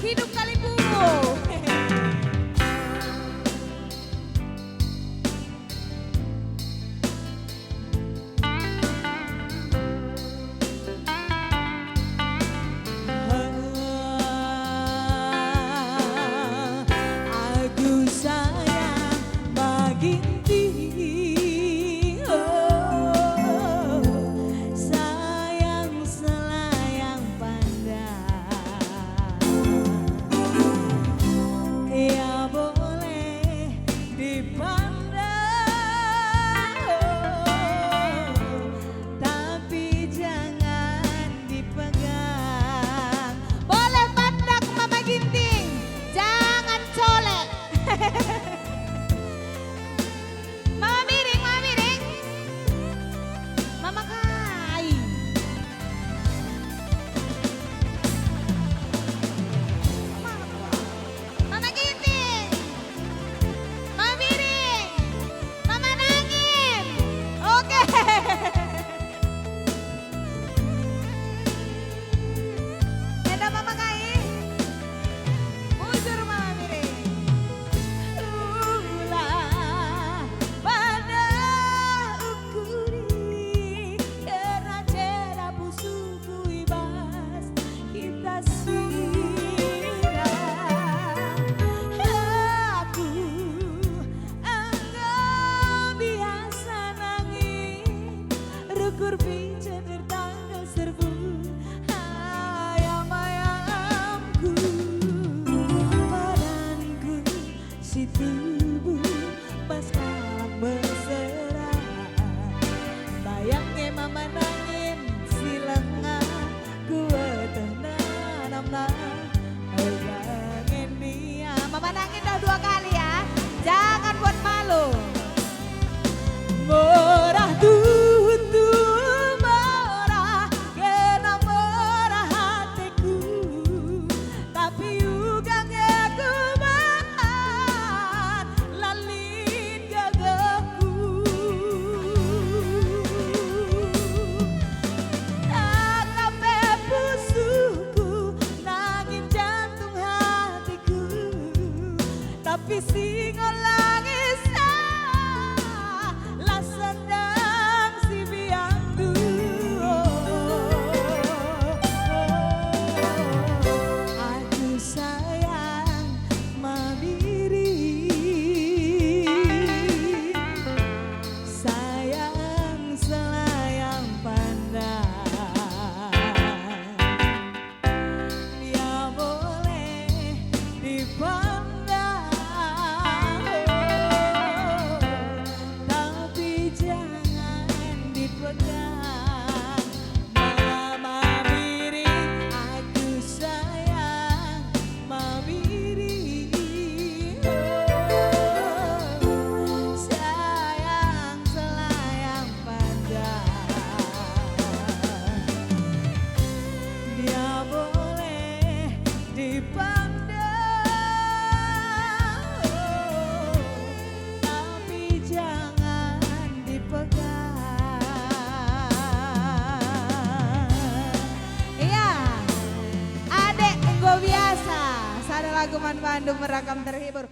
Hidup Kalipungu. Aku sayang Maginti, oh, sayang selayang pandang, ya boleh dipandang, oh, tapi jangan dipegang. Boleh pandang Mama Ginting, jangan colek. Mama miring, Mama miring. Mama Kai. Mama Ginting. Mama miring. Mama nangin. Oke. Ada Mama Kai. Bujur Mama miring. Ulah pada ukuri karena cera busuku ibas kita siram. Aku anggap biasa nangis rukur pincen tangga serbu ayam-ayamku badanku si tubuh pas kalah mesra bayangnya mama nangin si lengah gue tenanam bayangin dia Mama nangin dah 2 kali ya. Jangan buat malu. murah tutu murah kena murah hatiku tapi juga ngeguman lalin gagahku akabe pusuku nangin jantung hatiku tapi singo langis lah sedang si biangdu. Aku sayang mandiri, sayang selayang pandang, dia boleh dipandang, tapi jangan dipegang. Mama miring, aku sayang mamiri, oh, sayang selayang pandang, dia boleh dipandang, oh, tapi jangan dipegang. Iya. Adek enggo biasa. Sada lagu Man Bandung merakam terhibur.